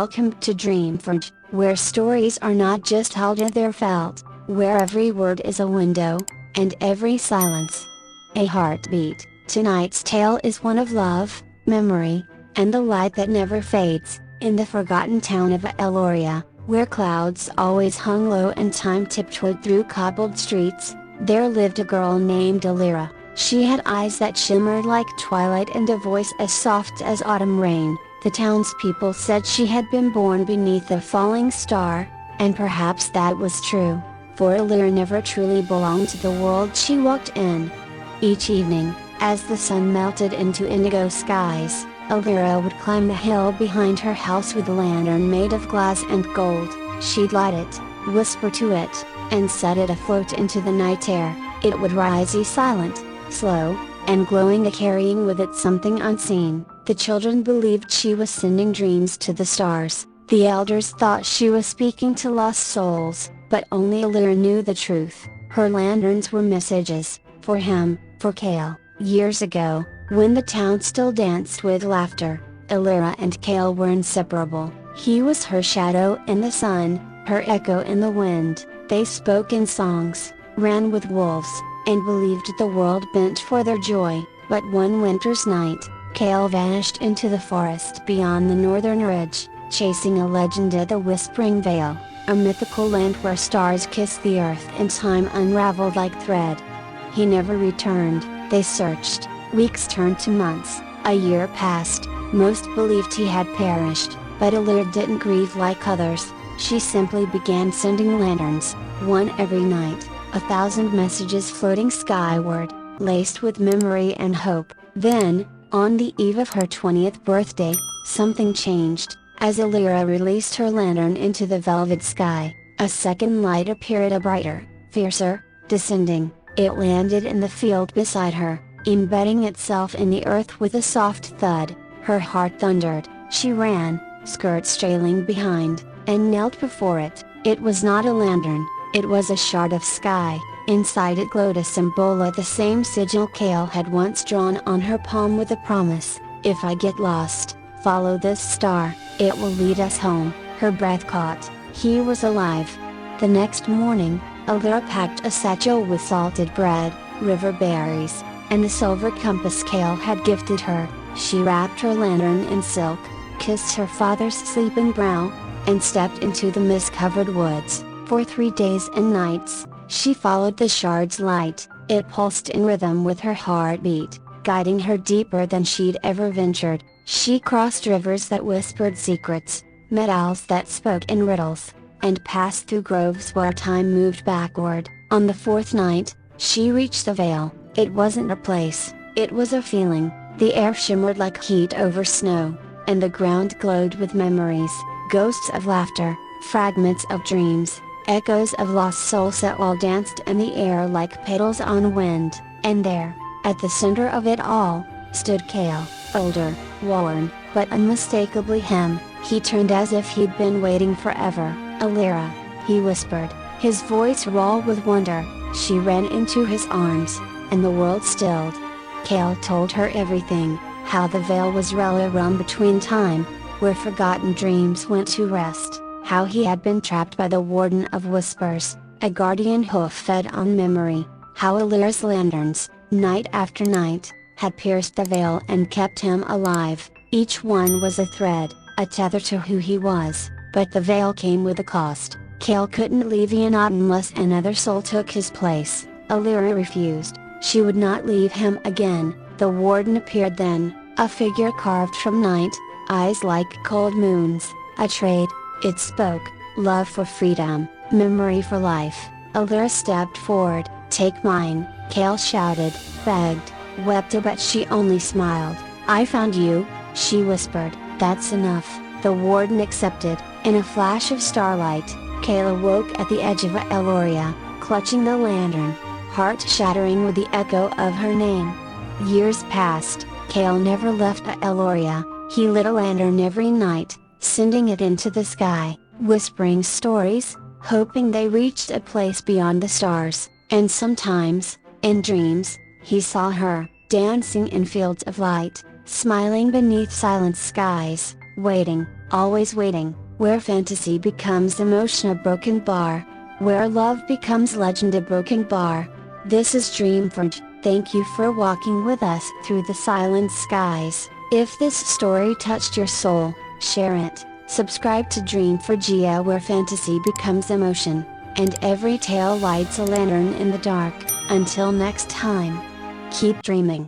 Welcome to DreamForge, where stories are not just told, they're felt, where every word is a window, and every silence a heartbeat. Tonight's tale is one of love, memory, and the light that never fades. In the forgotten town of Elira, where clouds always hung low and time tiptoed through cobbled streets, there lived a girl named Elira. She had eyes that shimmered like twilight and a voice as soft as autumn rain. The townspeople said she had been born beneath a falling star, and perhaps that was true, for Elira never truly belonged to the world she walked in. Each evening, as the sun melted into indigo skies, Elira would climb the hill behind her house with a lantern made of glass and gold. She'd light it, whisper to it, and set it afloat into the night air. It would rise silent, slow, and glowing, carrying with it something unseen. The children believed she was sending dreams to the stars. The elders thought she was speaking to lost souls, but only Elira knew the truth. Her lanterns were messages, for him, for Kael. Years ago, when the town still danced with laughter, Elira and Kael were inseparable. He was her shadow in the sun, her echo in the wind. They spoke in songs, ran with wolves, and believed the world bent for their joy. But one winter's night, Kael vanished into the forest beyond the northern ridge, chasing a legend at the Whispering Vale, a mythical land where stars kiss the earth and time unraveled like thread. He never returned. They searched. Weeks turned to months. A year passed. Most believed he had perished, but Elira didn't grieve like others. She simply began sending lanterns, one every night, 1,000 messages floating skyward, laced with memory and hope. Then, on the eve of her 20th birthday, something changed. As Elira released her lantern into the velvet sky, a second light appeared, a brighter, fiercer, descending. It landed in the field beside her, embedding itself in the earth with a soft thud. Her heart thundered. She ran, skirts trailing behind, and knelt before it. It was not a lantern, it was a shard of sky. Inside it glowed a symbol of the same sigil Kael had once drawn on her palm, with a promise: if I get lost, follow this star, it will lead us home. Her breath caught. He was alive. The next morning, Elira packed a satchel with salted bread, river berries, and the silver compass Kael had gifted her. She wrapped her lantern in silk, kissed her father's sleeping brow, and stepped into the mist-covered woods. For 3 days and nights, she followed the shard's light. It pulsed in rhythm with her heartbeat, guiding her deeper than she'd ever ventured. She crossed rivers that whispered secrets, met owls that spoke in riddles, and passed through groves where time moved backward. On the 4th night, she reached the vale. It wasn't a place, it was a feeling. The air shimmered like heat over snow, and the ground glowed with memories, ghosts of laughter, fragments of dreams, echoes of lost souls that all danced in the air like petals on wind. And there, at the center of it all, stood Kael, older, worn, but unmistakably him. He turned as if he'd been waiting forever. "Elira," he whispered, his voice raw with wonder. She ran into his arms, and the world stilled. Kael told her everything, how the veil was realm between time, where forgotten dreams went to rest, how he had been trapped by the Warden of Whispers, a guardian hoof-fed on memory, how Elira's lanterns, night after night, had pierced the veil and kept him alive. Each one was a thread, a tether to who he was, but the veil came with a cost. Kael couldn't leave not unless another soul took his place. Elira refused. She would not leave him again. The Warden appeared then, a figure carved from night, eyes like cold moons, a trade. It spoke, love for freedom, memory for life. Elira stepped forward. "Take mine," Kael shouted, begged, wept, but she only smiled. "I found you," she whispered. "That's enough." The Warden accepted. In a flash of starlight, Kael awoke at the edge of Elira, clutching the lantern, heart shattering with the echo of her name. Years passed. Kael never left Elira. He lit a lantern every night, sending it into the sky, whispering stories, hoping they reached a place beyond the stars. And sometimes, in dreams, he saw her, dancing in fields of light, smiling beneath silent skies, waiting, always waiting, where fantasy becomes emotion, a broken bar. Where love becomes legend, a broken bar. This is Dreamforge. Thank you for walking with us through the silent skies. If this story touched your soul, share it. Subscribe to Dreamforge, where fantasy becomes emotion, and every tale lights a lantern in the dark. Until next time, keep dreaming.